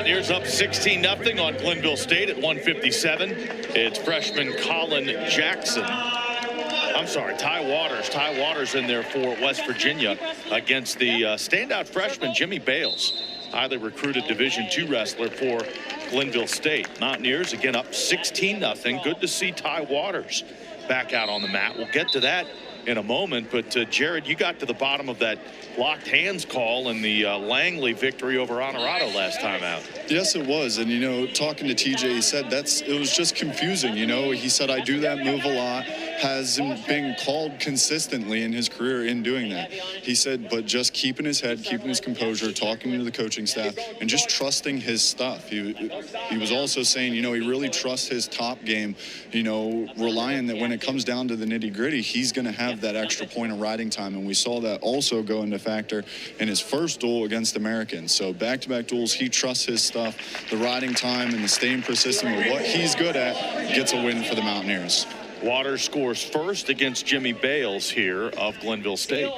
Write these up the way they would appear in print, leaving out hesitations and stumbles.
Mountaineers up 16-0 on Glenville State at 1:57. It's freshman Colin Jackson. I'm sorry, Ty Waters. Ty Waters in there for West Virginia against the standout freshman Jimmie Bales, highly recruited Division II wrestler for Glenville State. Mountaineers again up 16-0. Good to see Ty Waters back out on the mat. We'll get to that in a moment, but Jared, you got to the bottom of that locked hands call in the Langley victory over Honorado last time out. Yes, it was. And, you know, talking to TJ, he said it was just confusing. You know, he said, I do that move a lot, hasn't been called consistently in his career in doing that. He said, but just keeping his head, keeping his composure, talking to the coaching staff, and just trusting his stuff. He was also saying, you know, he really trusts his top game, you know, relying that when it comes down to the nitty gritty, he's going to have that extra point of riding time. And we saw that also go into factor in his first duel against Americans. So back-to-back duels, he trusts his stuff, the riding time and the staying persistent with what he's good at, gets a win for the Mountaineers. Waters scores first against Jimmie Bales here of Glenville State.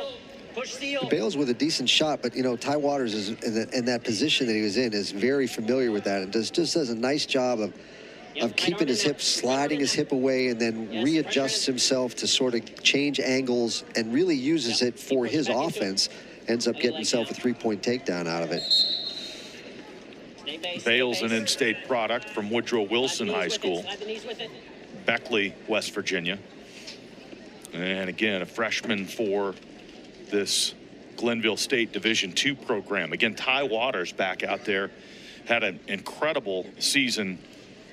Bales with a decent shot, but you know, Ty Waters is in that position that he was in is very familiar with that, and just does a nice job of keeping his hip, sliding his hip away, and then readjusts himself to sort of change angles and really uses it for his offense. Ends up getting himself a three-point takedown out of it. Bales, an in-state product from Woodrow Wilson High School, Beckley, West Virginia. And again, a freshman for this Glenville State Division II program. Again, Ty Waters back out there, had an incredible season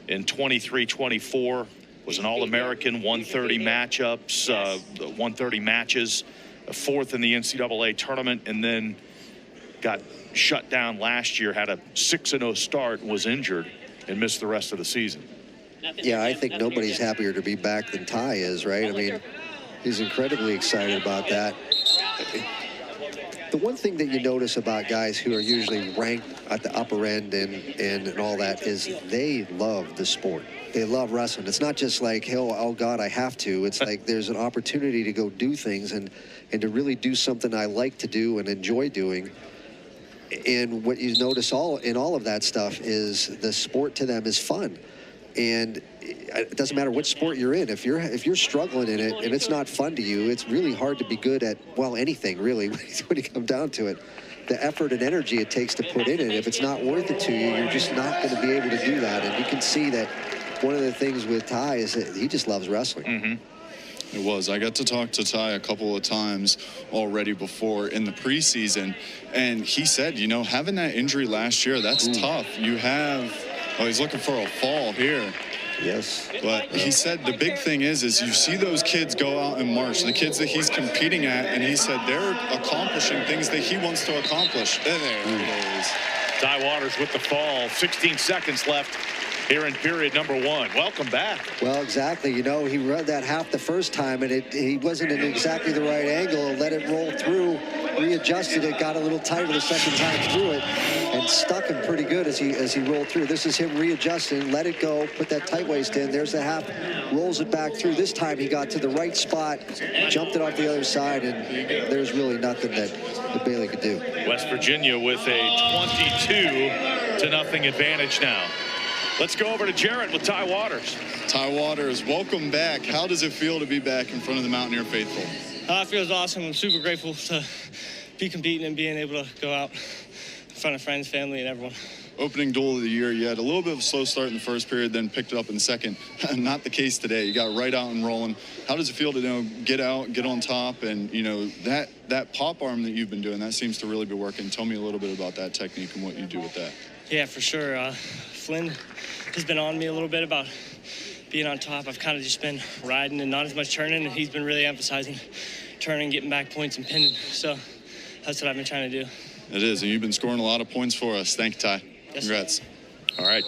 in 23-24, was an All-American, 130 matchups, 130 matches, fourth in the NCAA tournament, and then got shut down last year, had a 6-0 start, was injured, and missed the rest of the season. Yeah, I think nobody's happier to be back than Ty is, right? I mean, he's incredibly excited about that. The one thing that you notice about guys who are usually ranked at the upper end and all that is they love the sport. They love wrestling. It's not just like, oh God, I have to. It's like there's an opportunity to go do things and to really do something I like to do and enjoy doing. And what you notice in all of that stuff is the sport to them is fun. And it doesn't matter what sport you're in. If you're struggling in it and it's not fun to you, it's really hard to be good at, well, anything really when you come down to it. The effort and energy it takes to put in it, if it's not worth it to you, you're just not going to be able to do that. And you can see that one of the things with Ty is that he just loves wrestling. Mm-hmm. It was. I got to talk to Ty a couple of times already before in the preseason, and he said, you know, having that injury last year, that's tough. You have, oh, he's looking for a fall here. Yes. But he said the big thing is you see those kids go out and march, the kids that he's competing at, and he said they're accomplishing things that he wants to accomplish. There it is. Ty Waters with the fall, 16 seconds left here in period number 1. Welcome back. Well, exactly. You know, he read that half the first time, and he wasn't in exactly the right angle. Let it roll through, readjusted it, got a little tighter the second time through it, and stuck him pretty good as he rolled through. This is him readjusting, let it go, put that tight waist in. There's the half, rolls it back through. This time he got to the right spot, jumped it off the other side, and there's really nothing that Bailey could do. West Virginia with a 22-0 advantage now. Let's go over to Jarrett with Ty Waters. Ty Waters, welcome back. How does it feel to be back in front of the Mountaineer faithful? It feels awesome. I'm super grateful to be competing and being able to go out in front of friends, family, and everyone. Opening duel of the year, you had a little bit of a slow start in the first period, then picked it up in the second. Not the case today. You got right out and rolling. How does it feel to, you know, get out, get on top, and, you know, that pop arm that you've been doing, that seems to really be working. Tell me a little bit about that technique and what you do with that. Yeah, for sure. Flynn has been on me a little bit about being on top. I've kind of just been riding and not as much turning, and he's been really emphasizing turning, getting back points, and pinning. So that's what I've been trying to do. It is, and you've been scoring a lot of points for us. Thank you, Ty. Yes, Congrats. All right.